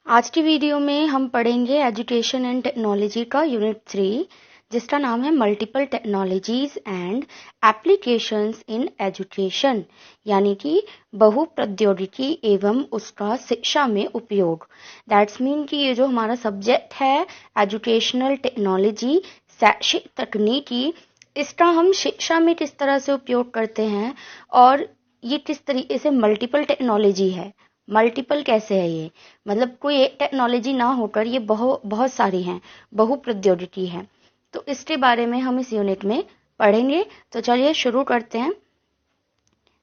आज की वीडियो में हम पढ़ेंगे एजुकेशन एंड टेक्नोलॉजी का यूनिट 3 जिसका नाम है multiple technologies and applications in education यानी कि बहु प्रौद्योगिकी एवं उसका शिक्षा में उपयोग। दैट्स मीन कि ये जो हमारा सब्जेक्ट है एजुकेशनल टेक्नोलॉजी शैक्षिक तकनीकी, इसका हम शिक्षा में किस तरह से उपयोग करते हैं और ये किस तरीके से मल्टीपल टेक्नोलॉजी है। मल्टीपल कैसे है ये, मतलब कोई एक टेक्नोलॉजी ना होकर ये बहुत सारी हैं, बहु प्रौद्योगिकी है। तो इसके बारे में हम इस यूनिट में पढ़ेंगे। तो चलिए शुरू करते हैं।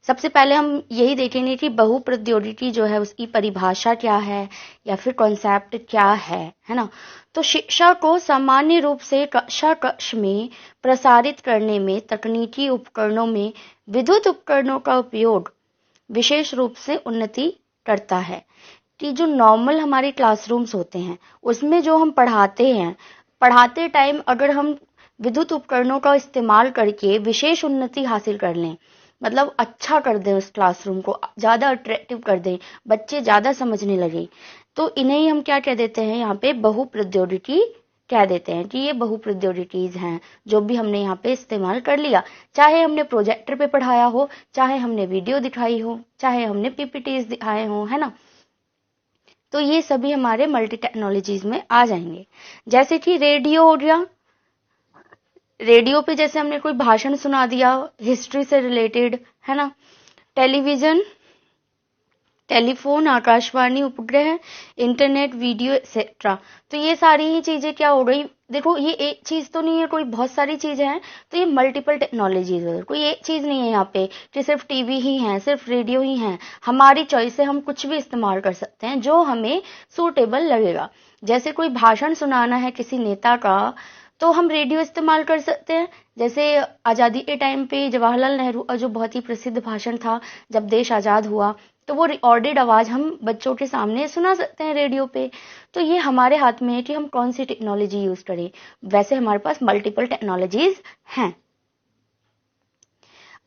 सबसे पहले हम यही देखेंगे कि बहु प्रौद्योगिकी जो है उसकी परिभाषा क्या है या फिर कॉन्सेप्ट क्या है ना। तो शिक्षा को सामान्य रूप से कक्षा कक्ष में प्रसारित करने में तकनीकी उपकरणों में विद्युत उपकरणों का उपयोग विशेष रूप से उन्नति करता है कि जो नॉर्मल हमारे क्लासरूम्स होते हैं उसमें जो हम पढ़ाते टाइम अगर हम विद्युत उपकरणों का इस्तेमाल करके विशेष उन्नति हासिल कर लें, मतलब अच्छा कर दें, उस क्लासरूम को ज़्यादा अट्रैक्टिव कर दें, बच्चे ज़्यादा समझने लगे, तो इन्हें ही हम क्या कह देते हैं, यहाँ पे बहु प्रौद्योगिकी कह देते हैं कि ये बहु प्रौद्योगिकीज हैं जो भी हमने यहाँ पे इस्तेमाल कर लिया। चाहे हमने प्रोजेक्टर पे पढ़ाया हो, चाहे हमने वीडियो दिखाई हो, चाहे हमने पीपीटीज दिखाए हो, है ना। तो ये सभी हमारे मल्टी टेक्नोलॉजीज में आ जाएंगे। जैसे कि रेडियो हो गया, रेडियो पे जैसे हमने कोई भाषण सुना दिया हिस्ट्री से रिलेटेड, है ना। टेलीविजन, टेलीफोन, आकाशवाणी, उपग्रह, इंटरनेट, वीडियो एक्सेट्रा। तो ये सारी ही चीजें क्या हो गई, देखो ये एक चीज तो नहीं है, कोई बहुत सारी चीजें हैं, तो ये मल्टीपल टेक्नोलॉजीज है, कोई एक चीज नहीं है यहाँ पे कि सिर्फ टीवी ही है, सिर्फ रेडियो ही है। हमारी चॉइस से हम कुछ भी इस्तेमाल कर सकते हैं जो हमें सूटेबल लगेगा। जैसे कोई भाषण सुनाना है किसी नेता का, तो हम रेडियो इस्तेमाल कर सकते हैं। जैसे आज़ादी के टाइम पे जवाहरलाल नेहरू का जो बहुत ही प्रसिद्ध भाषण था जब देश आज़ाद हुआ, तो वो रिकॉर्डेड आवाज हम बच्चों के सामने सुना सकते हैं रेडियो पे। तो ये हमारे हाथ में है कि हम कौन सी टेक्नोलॉजी यूज करें। वैसे हमारे पास मल्टीपल टेक्नोलॉजीज हैं।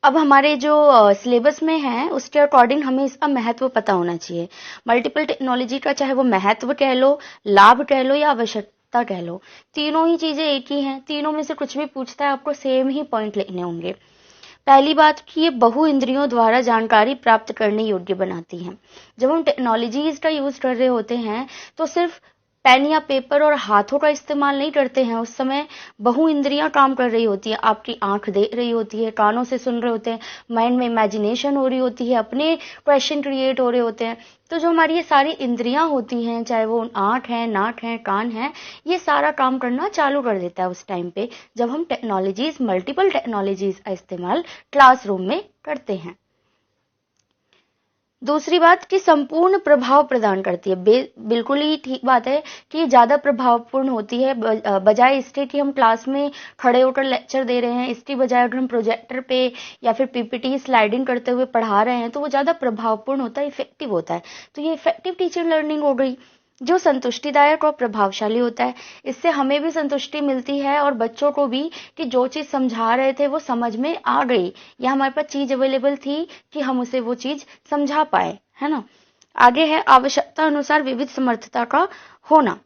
अब हमारे जो सिलेबस में है उसके अकॉर्डिंग हमें इसका महत्व पता होना चाहिए। मल्टीपल टेक्नोलॉजी का चाहे वो महत्व कह लो, लाभ कह लो या आवश्यकता कह लो, तीनों ही चीजें एक ही हैं। तीनों में से कुछ भी पूछता है आपको सेम ही पॉइंट लिखने होंगे। पहली बात कि ये बहु इंद्रियों द्वारा जानकारी प्राप्त करने योग्य बनाती हैं। जब हम टेक्नोलॉजीज का यूज कर रहे होते हैं तो सिर्फ पेन या पेपर और हाथों का इस्तेमाल नहीं करते हैं, उस समय बहु इंद्रियां काम कर रही होती है। आपकी आंख देख रही होती है, कानों से सुन रहे होते हैं, माइंड में इमेजिनेशन हो रही होती है, अपने क्वेश्चन क्रिएट हो रहे होते हैं। तो जो हमारी ये सारी इंद्रियां होती हैं, चाहे वो आंख है, नाक है, कान है, ये सारा काम करना चालू कर देता है उस टाइम पे जब हम टेक्नोलॉजीज, मल्टीपल टेक्नोलॉजीज का इस्तेमाल क्लासरूम में करते हैं। दूसरी बात कि संपूर्ण प्रभाव प्रदान करती है। बिल्कुल ही ठीक बात है कि ज्यादा प्रभावपूर्ण होती है, बजाय इसके कि हम क्लास में खड़े होकर लेक्चर दे रहे हैं, इसकी बजाय अगर हम प्रोजेक्टर पे या फिर पीपीटी स्लाइडिंग करते हुए पढ़ा रहे हैं तो वो ज्यादा प्रभावपूर्ण होता है, इफेक्टिव होता है। तो ये इफेक्टिव टीचर लर्निंग हो गई जो संतुष्टिदायक और प्रभावशाली होता है। इससे हमें भी संतुष्टि मिलती है और बच्चों को भी कि जो चीज समझा रहे थे वो समझ में आ गई या हमारे पास चीज अवेलेबल थी कि हम उसे वो चीज समझा पाए, है ना। आगे है आवश्यकता अनुसार विविध समर्थता का होना।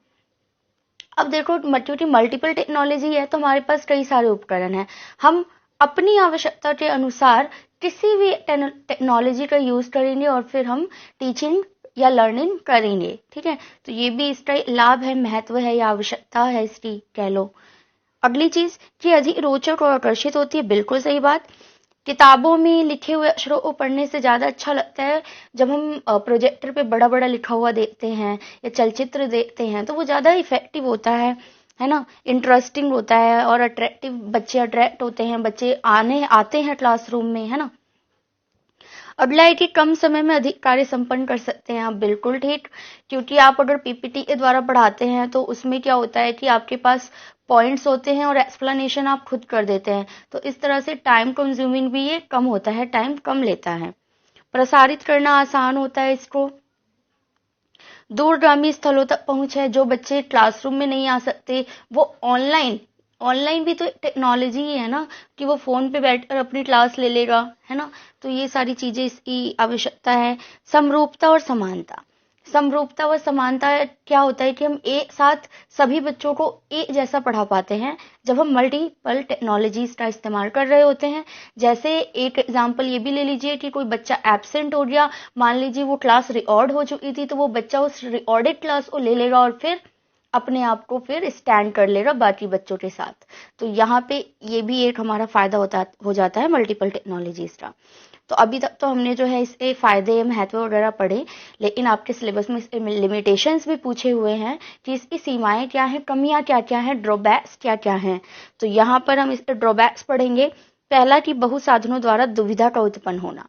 अब देखो क्योंकि मल्टीपल टेक्नोलॉजी है तो हमारे पास कई सारे उपकरण हैं। हम अपनी आवश्यकता के अनुसार किसी भी टेक्नोलॉजी का यूज करेंगे और फिर हम टीचिंग या लर्निंग करेंगे, ठीक है। तो ये भी इसका लाभ है, महत्व है या आवश्यकता है इसकी, कह लो। अगली चीज कि अधिक रोचक और आकर्षित होती है, बिल्कुल सही बात। किताबों में लिखे हुए अक्षरों को पढ़ने से ज्यादा अच्छा लगता है जब हम प्रोजेक्टर पे बड़ा बड़ा लिखा हुआ देखते हैं या चलचित्र देखते हैं, तो वो ज्यादा इफेक्टिव होता है ना, इंटरेस्टिंग होता है और अट्रैक्टिव, बच्चे अट्रैक्ट होते हैं, बच्चे आते हैं क्लासरूम में, है ना। अगला है कि कम समय में अधिक कार्य संपन्न कर सकते हैं आप, बिल्कुल ठीक। क्योंकि आप अगर पीपीटी के द्वारा पढ़ाते हैं तो उसमें क्या होता है कि आपके पास पॉइंट्स होते हैं और एक्सप्लेनेशन आप खुद कर देते हैं, तो इस तरह से टाइम कंज्यूमिंग भी ये कम होता है, टाइम कम लेता है। प्रसारित करना आसान होता है इसको। दूरगामी स्थलों तक पहुंच है, जो बच्चे क्लासरूम में नहीं आ सकते वो ऑनलाइन भी तो टेक्नोलॉजी ही है ना, कि वो फोन पे बैठकर अपनी क्लास ले लेगा, है ना। तो ये सारी चीजें इसकी आवश्यकता है। समरूपता और समानता, समरूपता व समानता क्या होता है कि हम एक साथ सभी बच्चों को एक जैसा पढ़ा पाते हैं जब हम मल्टीपल टेक्नोलॉजीज का इस्तेमाल कर रहे होते हैं। जैसे एक एग्जांपल ये भी ले लीजिए कि कोई बच्चा एब्सेंट हो गया, मान लीजिए वो क्लास रिकॉर्ड हो चुकी थी, तो वो बच्चा उस रिकॉर्डेड क्लास को ले लेगा और फिर अपने आप को फिर स्टैंड कर लेगा बाकी बच्चों के साथ। तो यहाँ पे ये भी एक हमारा फायदा हो जाता है मल्टीपल टेक्नोलॉजीज का। तो अभी तक तो हमने जो है इसके फायदे महत्व वगैरह पढ़े, लेकिन आपके सिलेबस में इसके लिमिटेशंस भी पूछे हुए हैं कि इसकी सीमाएं क्या हैं, कमियां क्या क्या हैं, ड्रॉबैक्स क्या क्या हैं। तो यहाँ पर हम इसके ड्रॉबैक्स पढ़ेंगे। पहला कि बहुसाधनों द्वारा दुविधा का उत्पन्न होना।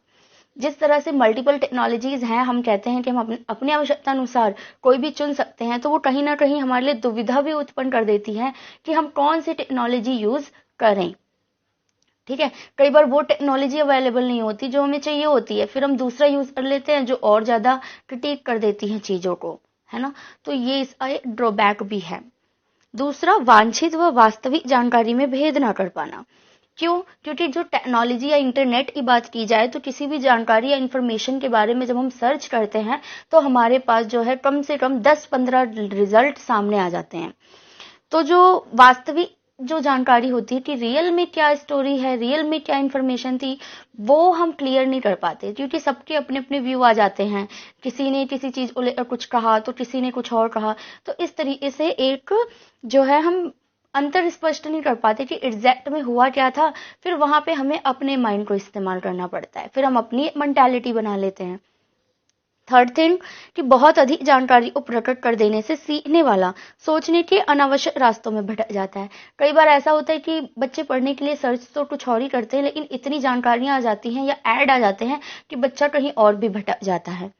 जिस तरह से मल्टीपल टेक्नोलॉजीज हैं, हम कहते हैं कि हम अपनी आवश्यकता अनुसार कोई भी चुन सकते हैं, तो वो कहीं ना कहीं हमारे लिए दुविधा भी उत्पन्न कर देती है कि हम कौन सी टेक्नोलॉजी यूज करें। ठीक है, कई बार वो टेक्नोलॉजी अवेलेबल नहीं होती जो हमें चाहिए होती है, फिर हम दूसरा यूज कर लेते हैं जो और ज्यादा क्रिटिक कर देती हैं चीजों को, है ना। तो ये इसका एक ड्रॉबैक भी है। दूसरा, वांछित व वास्तविक जानकारी में भेद ना कर पाना। क्यों? क्योंकि जो टेक्नोलॉजी या इंटरनेट की बात की जाए तो किसी भी जानकारी या इंफॉर्मेशन के बारे में जब हम सर्च करते हैं तो हमारे पास जो है कम से कम 10-15 रिजल्ट सामने आ जाते हैं। तो जो वास्तविक जो जानकारी होती है कि रियल में क्या स्टोरी है, रियल में क्या इंफॉर्मेशन थी, वो हम क्लियर नहीं कर पाते क्योंकि सबके अपने अपने व्यू आ जाते हैं। किसी ने किसी चीज को लेकर कुछ कहा तो किसी ने कुछ और कहा, तो इस तरीके से एक जो है हम अंतर स्पष्ट नहीं कर पाते कि एग्जैक्ट में हुआ क्या था। फिर वहां पे हमें अपने माइंड को इस्तेमाल करना पड़ता है, फिर हम अपनी मेंटालिटी बना लेते हैं। थर्ड थिंग कि बहुत अधिक जानकारी को प्रकट कर देने से सीखने वाला सोचने के अनावश्यक रास्तों में भटक जाता है। कई बार ऐसा होता है कि बच्चे पढ़ने के लिए सर्च तो कुछ और ही करते हैं, लेकिन इतनी जानकारियां आ जाती हैं या ऐड आ जाते हैं कि बच्चा कहीं और भी भटक जाता है।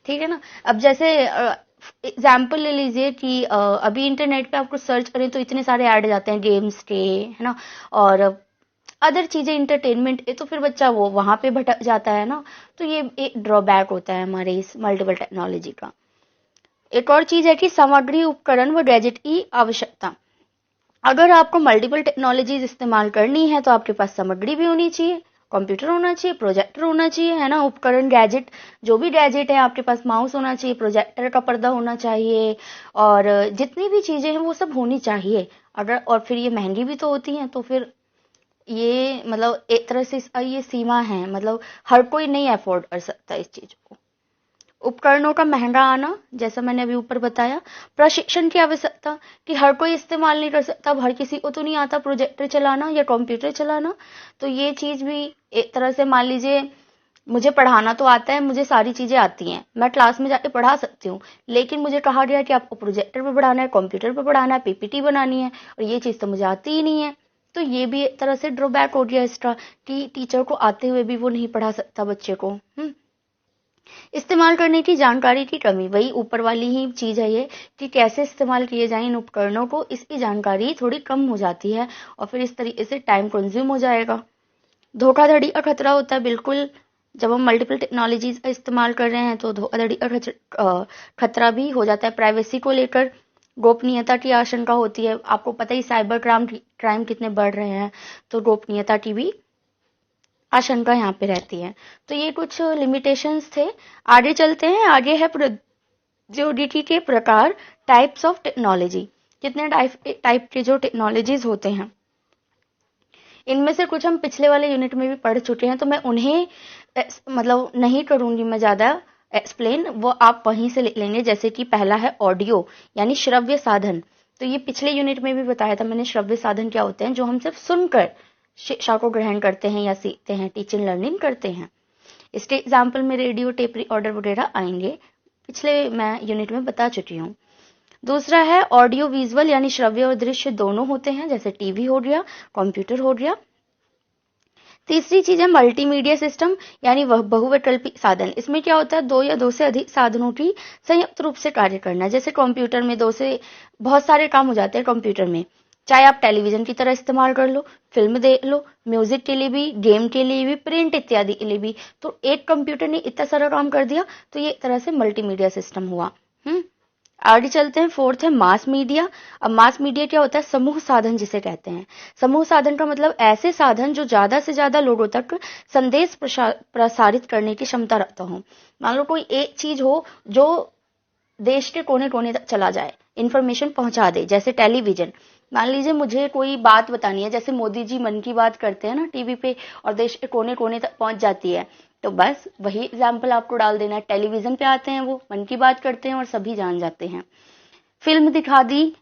ठीक है ना। अब जैसे एग्जाम्पल ले लीजिए कि अभी इंटरनेट पे आप कुछ सर्च करें तो इतने सारे ऐड जाते हैं गेम्स के, है ना, और अदर चीजें इंटरटेनमेंट है, तो फिर बच्चा वो वहां पे भटक जाता है ना। तो ये एक ड्रॉबैक होता है हमारे इस मल्टीपल टेक्नोलॉजी का। एक और चीज है कि सामग्री, उपकरण व गैजेट की आवश्यकता। अगर आपको मल्टीपल टेक्नोलॉजीज इस्तेमाल करनी है तो आपके पास सामग्री भी होनी चाहिए, कंप्यूटर होना चाहिए, प्रोजेक्टर होना चाहिए, है ना, उपकरण गैजेट, जो भी गैजेट है आपके पास, माउस होना चाहिए, प्रोजेक्टर का पर्दा होना चाहिए, और जितनी भी चीजें हैं वो सब होनी चाहिए। अगर और फिर ये महंगी भी तो होती हैं, तो फिर ये मतलब एक तरह से ये सीमा है, मतलब हर कोई नहीं अफोर्ड कर सकता इस चीज को। उपकरणों का महंगा आना, जैसा मैंने अभी ऊपर बताया। प्रशिक्षण की आवश्यकता कि हर कोई इस्तेमाल नहीं कर सकता, अब हर किसी को तो नहीं आता प्रोजेक्टर चलाना या कंप्यूटर चलाना। तो ये चीज भी एक तरह से, मान लीजिए मुझे पढ़ाना तो आता है, मुझे सारी चीजें आती हैं, मैं क्लास में जाके पढ़ा सकती हूँ, लेकिन मुझे कहा गया कि आपको प्रोजेक्टर पे पढ़ाना है, कंप्यूटर पे पढ़ाना है, पीपीटी बनानी है, और ये चीज तो मुझे आती ही नहीं है। तो ये भी एक तरह से ड्रॉबैक हो गया इसका कि टीचर को आते हुए भी वो नहीं पढ़ा सकता बच्चे को। इस्तेमाल करने की जानकारी की कमी, वही ऊपर वाली ही चीज है ये कि कैसे इस्तेमाल किए जाए इन उपकरणों को, इसकी जानकारी थोड़ी कम हो जाती है और फिर इस तरीके से टाइम कंज्यूम हो जाएगा। धोखाधड़ी का खतरा होता है, बिल्कुल। जब हम मल्टीपल टेक्नोलॉजीज का इस्तेमाल कर रहे हैं तो धोखाधड़ी का खतरा भी हो जाता है। प्राइवेसी को लेकर गोपनीयता की आशंका होती है। आपको पता ही साइबर क्राइम कितने बढ़ रहे हैं, तो गोपनीयता की भी आशंका यहाँ पे रहती है। तो ये कुछ लिमिटेशंस थे। आगे चलते हैं। आगे है प्रौद्योगिकी के प्रकार, टाइप्स ऑफ टेक्नोलॉजी। कितने टाइप के जो टेक्नोलॉजीज होते हैं, इनमें से कुछ हम पिछले वाले यूनिट में भी पढ़ चुके हैं, तो मैं उन्हें मतलब नहीं करूंगी मैं ज्यादा एक्सप्लेन, वो आप वहीं से ले लेंगे। जैसे कि पहला है ऑडियो यानी श्रव्य साधन। तो ये पिछले यूनिट में भी बताया था मैंने, श्रव्य साधन क्या होते हैं, जो हम सिर्फ सुनकर शिक्षा को ग्रहण करते हैं या सीखते हैं, टीचिंग लर्निंग करते हैं। इसके एग्जाम्पल में रेडियो, टेप रिकॉर्डर वगैरह आएंगे, पिछले मैं यूनिट में बता चुकी हूँ। दूसरा है ऑडियो विजुअल यानी श्रव्य और दृश्य दोनों होते हैं, जैसे टीवी हो गया, कंप्यूटर हो गया। तीसरी चीज है मल्टीमीडिया सिस्टम यानी वह बहुविकल्पी साधन। इसमें क्या होता है, दो या दो से अधिक साधनों की संयुक्त रूप से कार्य करना। जैसे कंप्यूटर में दो से बहुत सारे काम हो जाते हैं कंप्यूटर में, चाहे आप टेलीविजन की तरह इस्तेमाल कर लो, फिल्म देख लो, म्यूजिक के लिए भी, गेम के लिए भी, प्रिंट इत्यादि के लिए भी। तो एक कंप्यूटर ने इतना सारा काम कर दिया, तो ये एक तरह से मल्टीमीडिया सिस्टम हुआ। आगे चलते हैं। फोर्थ है मास मीडिया। अब मास मीडिया क्या होता है, समूह साधन जिसे कहते हैं। समूह साधन का मतलब ऐसे साधन जो ज्यादा से ज्यादा लोगों तक संदेश प्रसारित करने की क्षमता रखता हो। मान लो कोई एक चीज हो जो देश के कोने कोने तक चला जाए, इंफॉर्मेशन पहुंचा दे। जैसे टेलीविजन, मान लीजिए मुझे कोई बात बतानी है, जैसे मोदी जी मन की बात करते हैं ना टीवी पे, और देश के कोने कोने तक पहुंच जाती है, तो बस वही एग्जाम्पल आपको डाल देना है। टेलीविजन पे आते हैं, वो मन की बात करते हैं और सभी जान जाते हैं। फिल्म दिखा दी,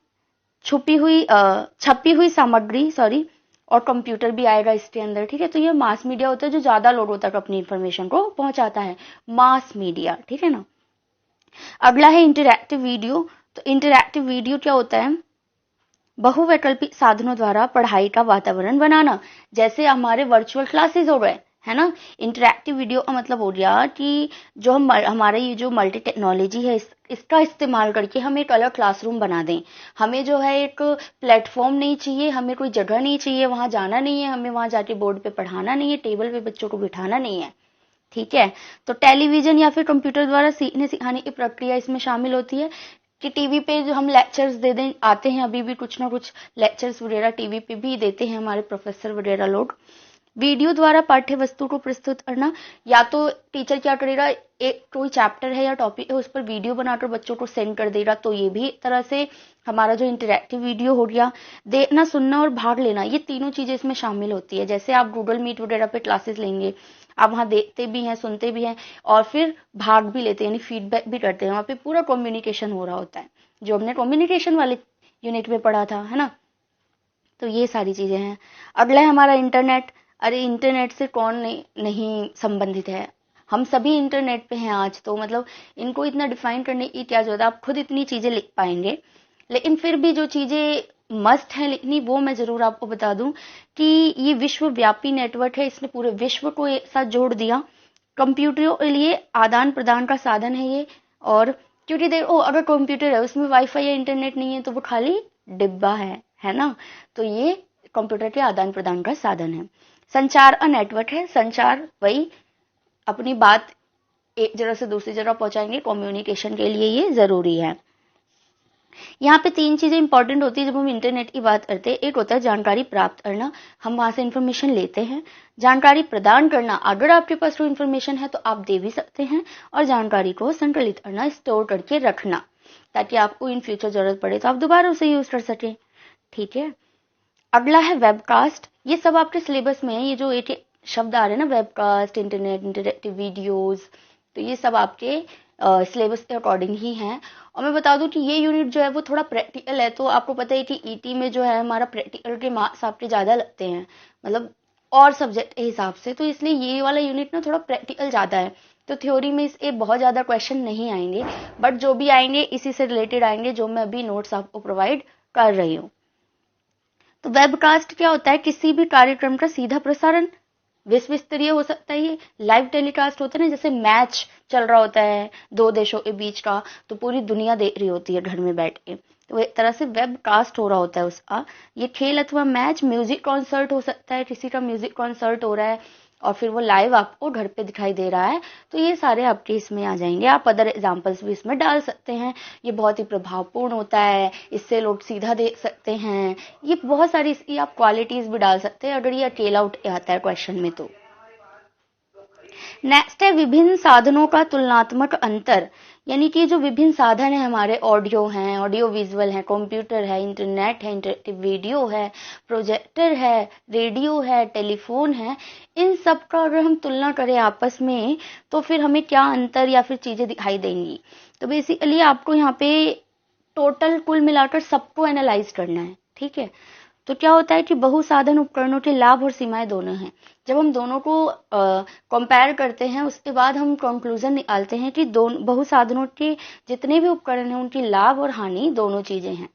छपी हुई सामग्री और कंप्यूटर भी आएगा इसके अंदर, ठीक है। तो ये मास मीडिया होता है जो ज्यादा लोगों तक अपनी इंफॉर्मेशन को पहुंचाता है, मास मीडिया, ठीक है ना। अगला है इंटरैक्टिव वीडियो। तो इंटरैक्टिव वीडियो क्या होता है? बहुवैकल्पिक साधनों द्वारा पढ़ाई का वातावरण बनाना, जैसे हमारे वर्चुअल क्लासेस हो गए, है ना। इंटरैक्टिव वीडियो का मतलब हो गया कि जो हम हमारे ये जो मल्टी टेक्नोलॉजी है इसका इस्तेमाल करके हम एक अलग क्लासरूम बना दें। हमें जो है एक प्लेटफॉर्म नहीं चाहिए, हमें कोई जगह नहीं चाहिए, वहां जाना नहीं है, हमें वहां जाके बोर्ड पे पढ़ाना नहीं है, टेबल पे बच्चों को बिठाना नहीं है, ठीक है। तो टेलीविजन या फिर कंप्यूटर द्वारा सीखने सिखाने की प्रक्रिया इसमें शामिल होती है कि टीवी पे जो हम लेक्चर्स दे दें, आते हैं अभी भी कुछ ना कुछ लेक्चर्स वगैरह टीवी पे भी देते हैं हमारे प्रोफेसर वगैरह लोग। वीडियो द्वारा पाठ्य वस्तु को प्रस्तुत करना, या तो टीचर क्या करेगा, एक कोई चैप्टर है या टॉपिक है उस पर वीडियो बनाकर बच्चों को सेंड कर देगा, तो ये भी एक तरह से हमारा जो इंटरैक्टिव वीडियो हो गया। देखना, सुनना और भाग लेना, ये तीनों चीजें इसमें शामिल होती है। जैसे आप गूगल मीट वगैरह पे क्लासेस लेंगे, आप वहां देखते भी हैं, सुनते भी हैं और फिर भाग भी लेते हैं, यानी फीडबैक भी करते हैं। वहां पे पूरा कम्युनिकेशन हो रहा होता है, जो हमने कम्युनिकेशन वाले यूनिट में पढ़ा था, है ना। तो ये सारी चीजें हैं। अगला है हमारा इंटरनेट। अरे इंटरनेट से कौन नहीं संबंधित है, हम सभी इंटरनेट पे हैं आज, तो मतलब इनको इतना डिफाइन करने की क्या जरूरत है, आप खुद इतनी चीजें लिख पाएंगे। लेकिन फिर भी जो चीजें मस्ट है लिखनी, वो मैं जरूर आपको बता दूं कि ये विश्वव्यापी नेटवर्क है, इसने पूरे विश्व को एक साथ जोड़ दिया। कंप्यूटरों के लिए आदान प्रदान का साधन है ये। और क्योंकि देखो, अगर कंप्यूटर है उसमें वाईफाई या इंटरनेट नहीं है तो वो खाली डिब्बा है ना। तो ये कंप्यूटर के आदान प्रदान का साधन है। संचार और नेटवर्क है, संचार वही अपनी बात एक जगह से दूसरी जगह पहुंचाएंगे, कम्युनिकेशन के लिए ये जरूरी है। यहाँ पे तीन चीजें इंपॉर्टेंट होती है जब हम इंटरनेट की बात करते हैं। एक होता है जानकारी प्राप्त करना, हम वहां से इंफॉर्मेशन लेते हैं। जानकारी प्रदान करना, अगर आपके पास कोई इंफॉर्मेशन है तो आप दे भी सकते हैं। और जानकारी को संकलित करना, स्टोर करके रखना, ताकि आपको इन फ्यूचर जरूरत पड़े तो आप दोबारा उसे यूज कर सके, ठीक है। अगला है वेबकास्ट। ये सब आपके सिलेबस में है, ये जो एक शब्द आ रहे हैं ना, वेबकास्ट, इंटरनेट, इंटरैक्टिव वीडियोस, तो ये सब आपके सिलेबस के अकॉर्डिंग ही हैं। और मैं बता दूं कि ये यूनिट जो है वो थोड़ा प्रैक्टिकल है, तो आपको पता है कि ईटी में जो है हमारा प्रैक्टिकल के मार्क्स आपके ज्यादा लगते हैं, मतलब और सब्जेक्ट के हिसाब से, तो इसलिए ये वाला यूनिट ना थोड़ा प्रैक्टिकल ज्यादा है। तो थ्योरी में इसके बहुत ज्यादा क्वेश्चन नहीं आएंगे, बट जो भी आएंगे इसी से रिलेटेड आएंगे, जो मैं अभी नोट्स आपको प्रोवाइड कर रही हूँ। तो वेबकास्ट क्या होता है? किसी भी कार्यक्रम का सीधा प्रसारण, विश्व स्तरीय हो सकता है, ये लाइव टेलीकास्ट होता है ना, जैसे मैच चल रहा होता है दो देशों के बीच का, तो पूरी दुनिया देख रही होती है घर में बैठ के, तो एक तरह से वेबकास्ट हो रहा होता है उसका। ये खेल अथवा मैच, म्यूजिक कॉन्सर्ट हो सकता है, किसी का म्यूजिक कॉन्सर्ट हो रहा है और फिर वो लाइव आपको घर पे दिखाई दे रहा है, तो ये सारे आपके इसमें आ जाएंगे। आप अदर एग्जाम्पल्स भी इसमें डाल सकते हैं। ये बहुत ही प्रभावपूर्ण होता है, इससे लोग सीधा देख सकते हैं, ये बहुत सारी इसकी आप क्वालिटीज भी डाल सकते हैं अगर ये अकेला उठ के आता है क्वेश्चन में। तो नेक्स्ट है विभिन्न साधनों का तुलनात्मक अंतर, यानी कि जो विभिन्न साधन है हमारे, ऑडियो हैं, ऑडियो विजुअल है, कंप्यूटर है, इंटरनेट है, इंटरैक्टिव वीडियो है, प्रोजेक्टर है, रेडियो है, टेलीफोन है, इन सब का अगर हम तुलना करें आपस में तो फिर हमें क्या अंतर या फिर चीजें दिखाई देंगी। तो बेसिकली आपको यहाँ पे टोटल कुल मिलाकर सबको एनालाइज करना है, ठीक है। तो क्या होता है कि बहुसाधन उपकरणों के लाभ और सीमाएं दोनों हैं। जब हम दोनों को कंपेयर करते हैं उसके बाद हम कंक्लूजन निकालते हैं कि दोनों बहुसाधनों के जितने भी उपकरण हैं उनकी लाभ और हानि दोनों चीजें हैं,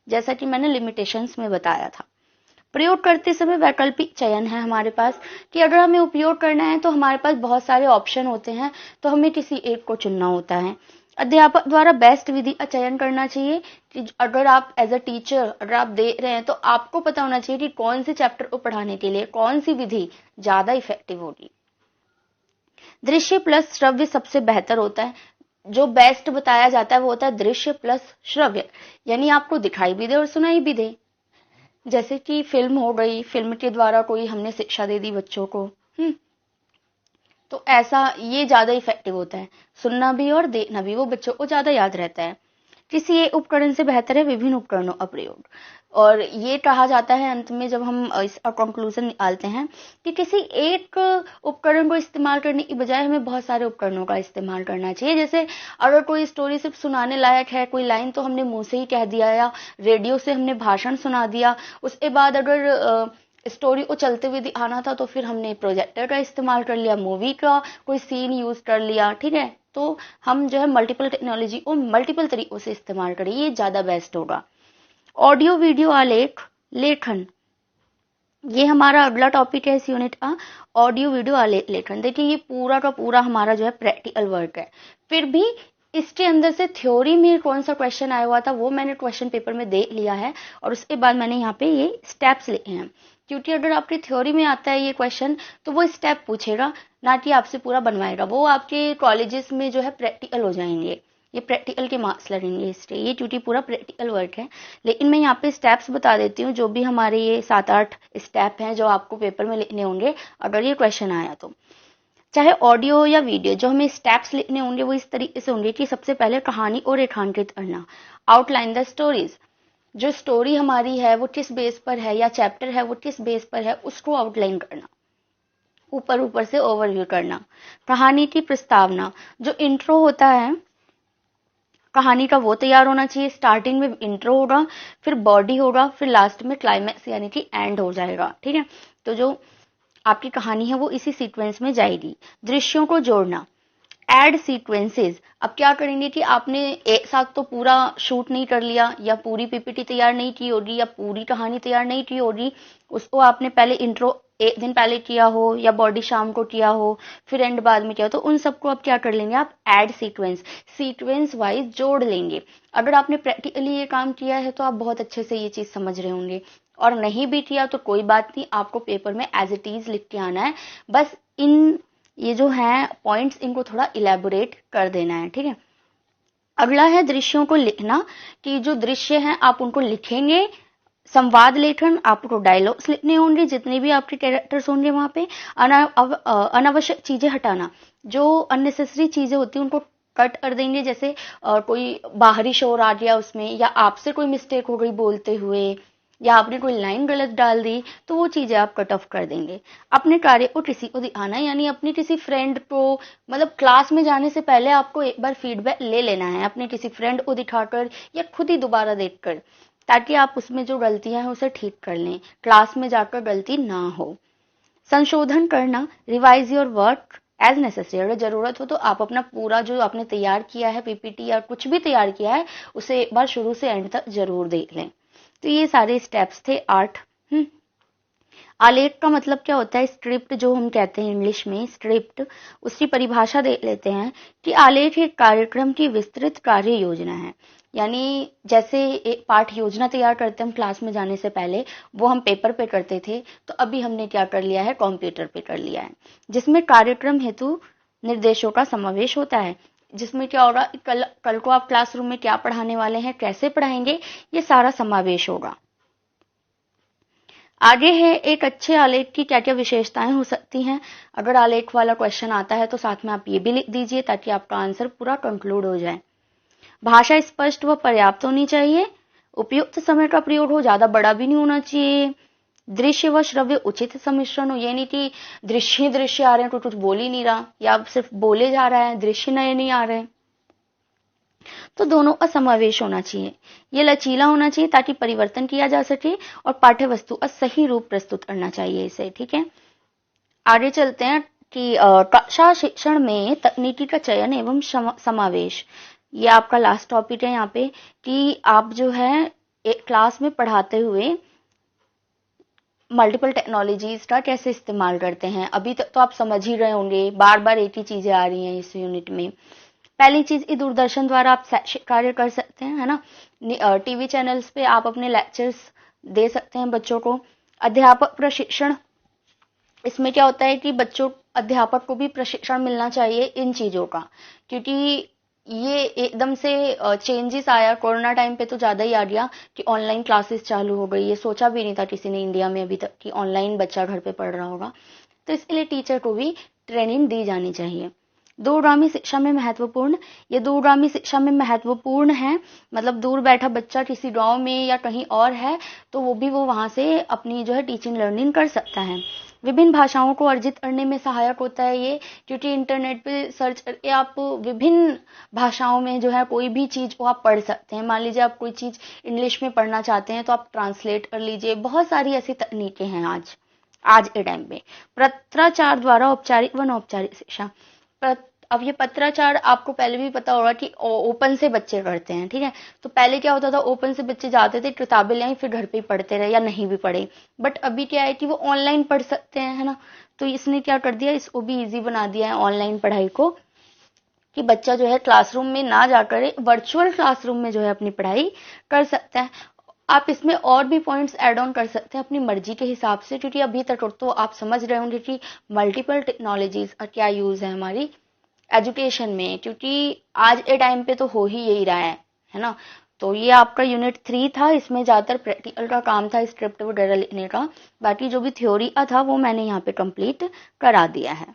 जैसा कि मैंने लिमिटेशंस में बताया था। प्रयोग करते समय वैकल्पिक चयन है हमारे पास, कि अगर हमें उपयोग करना है तो हमारे पास बहुत सारे ऑप्शन होते हैं, तो हमें किसी एक को चुनना होता है। अध्यापक द्वारा बेस्ट विधि का चयन करना चाहिए, कि अगर आप एज अ टीचर अगर आप दे रहे हैं तो आपको पता होना चाहिए कि कौन से चैप्टर को पढ़ाने के लिए कौन सी विधि ज्यादा इफेक्टिव होगी। दृश्य प्लस श्रव्य सबसे बेहतर होता है, जो बेस्ट बताया जाता है वो होता है दृश्य प्लस श्रव्य, यानी आपको दिखाई भी दे और सुनाई भी दे। जैसे कि फिल्म हो गई, फिल्म के द्वारा कोई हमने शिक्षा दे दी बच्चों को, तो ऐसा ये ज़्यादा इफेक्टिव होता है, सुनना भी और देखना भी, वो बच्चों को ज़्यादा याद रहता है। किसी एक उपकरण से बेहतर है विभिन्न उपकरणों का प्रयोग। और ये कहा जाता है अंत में जब हम इसका कंक्लूजन निकालते हैं कि किसी एक उपकरण को इस्तेमाल करने की बजाय हमें बहुत सारे उपकरणों का इस्तेमाल करना चाहिए। जैसे अगर कोई स्टोरी सिर्फ सुनाने लायक है, कोई लाइन तो हमने मुंह से ही कह दिया या रेडियो से हमने भाषण सुना दिया, उसके बाद अगर स्टोरी को चलते हुए दिखाना था तो फिर हमने प्रोजेक्टर का इस्तेमाल कर लिया, मूवी का कोई सीन यूज कर लिया, ठीक है। तो हम जो है मल्टीपल टेक्नोलॉजी को मल्टीपल तरीकों से इस्तेमाल करें, ये ज्यादा बेस्ट होगा। ऑडियो वीडियो आलेख लेखन, ये हमारा अगला टॉपिक है इस यूनिट का, ऑडियो वीडियो आलेख लेखन। देखिए ये पूरा का पूरा हमारा जो है प्रैक्टिकल वर्क है। फिर भी इसके अंदर से थ्योरी में कौन सा क्वेश्चन आया हुआ था वो मैंने क्वेश्चन पेपर में देख लिया है, और उसके बाद मैंने यहाँ पे ये स्टेप्स लिखे हैं। क्योंकि अगर आपकी थ्योरी में आता है ये क्वेश्चन तो वो स्टेप पूछेगा, ना कि आपसे पूरा बनवाएगा। वो आपके कॉलेजेस में जो है प्रैक्टिकल हो जाएंगे, ये प्रैक्टिकल के मार्क्स लगेंगे इससे, ये क्योंकि पूरा प्रैक्टिकल वर्क है। लेकिन मैं यहाँ पे स्टेप्स बता देती हूँ, जो भी हमारे ये 7-8 स्टेप हैं जो आपको पेपर में लिखने होंगे अगर ये क्वेश्चन आया तो। चाहे ऑडियो या वीडियो, जो हमें स्टेप्स लिखने होंगे वो इस तरीके से होंगे कि सबसे पहले कहानी को रेखांकित करना, आउटलाइन द स्टोरीज, जो स्टोरी हमारी है वो किस बेस पर है या चैप्टर है वो किस बेस पर है उसको आउटलाइन करना, ऊपर ऊपर से ओवरव्यू करना। कहानी की प्रस्तावना, जो इंट्रो होता है कहानी का वो तैयार होना चाहिए। स्टार्टिंग में इंट्रो होगा, फिर बॉडी होगा, फिर लास्ट में क्लाइमैक्स यानी कि एंड हो जाएगा, ठीक है। तो जो आपकी कहानी है वो इसी सीक्वेंस में जाएगी। दृश्यों को जोड़ना, एड सीक्वेंसेस। अब क्या करेंगे कि आपने एक साथ तो पूरा शूट नहीं कर लिया या पूरी पीपीटी तैयार नहीं की होगी या पूरी कहानी तैयार नहीं की होगी, उसको आपने पहले इंट्रो एक दिन पहले किया हो या बॉडी शाम को किया हो, फिर एंड बाद में किया हो, तो उन सबको आप क्या कर लेंगे, आप एड सीक्वेंस वाइज जोड़ लेंगे। अगर आपने प्रैक्टिकली ये काम किया है तो आप बहुत अच्छे से ये चीज समझ रहे होंगे, और नहीं भी किया तो कोई बात नहीं, आपको पेपर में एज इट इज लिख के आना है। बस इन ये जो है पॉइंट्स इनको थोड़ा इलेबोरेट कर देना है, ठीक है। अगला है दृश्यों को लिखना, कि जो दृश्य हैं आप उनको लिखेंगे। संवाद लेखन, आपको डायलॉग्स लिखने होंगे, जितने भी आपके कैरेक्टर्स होंगे वहां पे। अनावश्यक चीजें हटाना, जो अननेसेसरी चीजें होती हैं उनको कट कर देंगे। जैसे कोई बाहरी शोर आ गया उसमें, या आपसे कोई मिस्टेक हो गई बोलते हुए, या आपने कोई लाइन गलत डाल दी, तो वो चीजें आप कट ऑफ कर देंगे। अपने कार्य को किसी को दिखाना, यानी अपने किसी फ्रेंड को, मतलब क्लास में जाने से पहले आपको एक बार फीडबैक ले लेना है अपने किसी फ्रेंड को दिखाकर या खुद ही दोबारा देखकर, ताकि आप उसमें जो गलतियां हैं उसे ठीक कर लें, क्लास में जाकर गलती ना हो। संशोधन करना, revise your work as necessary. अगर जरूरत हो तो आप अपना पूरा जो आपने तैयार किया है पीपीटी या कुछ भी तैयार किया है उसे एक बार शुरू से एंड तक जरूर देख लें। तो ये सारे स्टेप्स थे 8। आलेख का मतलब क्या होता है, स्क्रिप्ट जो हम कहते हैं इंग्लिश में स्क्रिप्ट, उसकी परिभाषा देख लेते हैं कि आलेख एक कार्यक्रम की विस्तृत कार्य योजना है। यानी जैसे एक पाठ योजना तैयार करते हैं हम क्लास में जाने से पहले, वो हम पेपर पे करते थे, तो अभी हमने क्या कर लिया है, कंप्यूटर पे कर लिया है, जिसमें कार्यक्रम हेतु निर्देशों का समावेश होता है। जिसमें क्या होगा, कल को आप क्लासरूम में क्या पढ़ाने वाले हैं, कैसे पढ़ाएंगे, ये सारा समावेश होगा। आगे है एक अच्छे आलेख की क्या क्या विशेषताएं हो सकती हैं। अगर आलेख वाला क्वेश्चन आता है तो साथ में आप ये भी लिख दीजिए ताकि आपका आंसर पूरा कंक्लूड हो जाए। भाषा स्पष्ट व पर्याप्त होनी चाहिए। उपयुक्त समय का प्रयोग हो, ज्यादा बड़ा भी नहीं होना चाहिए। दृश्य व श्रव्य उचित सम्मिश्रण हो, ये नहीं कि दृश्य आ रहे हैं कोई कुछ बोल ही नहीं रहा, या सिर्फ बोले जा रहा है, दृश्य नए नहीं आ रहे, तो दोनों का समावेश होना चाहिए। ये लचीला होना चाहिए ताकि परिवर्तन किया जा सके, और पाठ्य वस्तु का सही रूप प्रस्तुत करना चाहिए इसे, ठीक है। आगे चलते हैं कि कक्षा शिक्षण में तकनीकी का चयन एवं समावेश। ये आपका लास्ट टॉपिक है यहाँ पे, कि आप जो है एक क्लास में पढ़ाते हुए मल्टीपल टेक्नोलॉजीज का कैसे इस्तेमाल करते हैं। अभी तक तो आप समझ ही रहे होंगे, बार बार एक ही चीजें आ रही हैं इस यूनिट में। पहली चीज, दूरदर्शन द्वारा आप शैक्षिक कार्य कर सकते हैं, है ना। टीवी चैनल्स पे आप अपने लेक्चर्स दे सकते हैं बच्चों को। अध्यापक प्रशिक्षण, इसमें क्या होता है कि बच्चों अध्यापक को भी प्रशिक्षण मिलना चाहिए इन चीजों का, क्योंकि ये एकदम से चेंजेस आया कोरोना टाइम पे, तो ज्यादा ही आ गया कि ऑनलाइन क्लासेस चालू हो गई। ये सोचा भी नहीं था किसी ने इंडिया में अभी तक कि ऑनलाइन बच्चा घर पे पढ़ रहा होगा। तो इसके लिए टीचर को भी ट्रेनिंग दी जानी चाहिए। दूरगामी शिक्षा में महत्वपूर्ण, ये दूरगामी शिक्षा में महत्वपूर्ण है, मतलब दूर बैठा बच्चा किसी गांव में या कहीं और है तो वो वहां से अपनी जो है टीचिंग लर्निंग कर सकता है। विभिन्न भाषाओं को अर्जित करने में सहायक होता है ये, क्योंकि इंटरनेट पे सर्च करके आप विभिन्न भाषाओं में जो है कोई भी चीज वो आप पढ़ सकते हैं। मान लीजिए आप कोई चीज इंग्लिश में पढ़ना चाहते हैं तो आप ट्रांसलेट कर लीजिए। बहुत सारी ऐसी तकनीकें हैं आज के टाइम पे। पत्राचार द्वारा औपचारिक व अनौपचारिक शिक्षा। अब ये पत्राचार आपको पहले भी पता होगा कि ओपन से बच्चे करते हैं, ठीक है। तो पहले क्या होता था, ओपन से बच्चे जाते थे, किताबें ले आई, फिर घर पे ही पढ़ते रहे या नहीं भी पढ़े। बट अभी क्या है कि वो ऑनलाइन पढ़ सकते हैं, है ना। तो इसने क्या कर दिया, इसको भी इजी बना दिया है ऑनलाइन पढ़ाई को, कि बच्चा जो है क्लासरूम में ना जाकर वर्चुअल क्लासरूम में जो है अपनी पढ़ाई कर सकता है। आप इसमें और भी पॉइंट्स ऐड ऑन कर सकते हैं अपनी मर्जी के हिसाब से, क्योंकि अभी तक तो आप समझ रहे होंगे कि मल्टीपल टेक्नोलॉजीज का क्या यूज है हमारी एजुकेशन में, क्योंकि आज के टाइम पे तो हो ही यही रहा है ना। तो ये आपका यूनिट 3 था, इसमें ज्यादातर प्रैक्टिकल का काम था, स्क्रिप्ट वगैरह लिखने का। बाकी जो भी थ्योरी का था वो मैंने यहाँ पे कंप्लीट करा दिया है।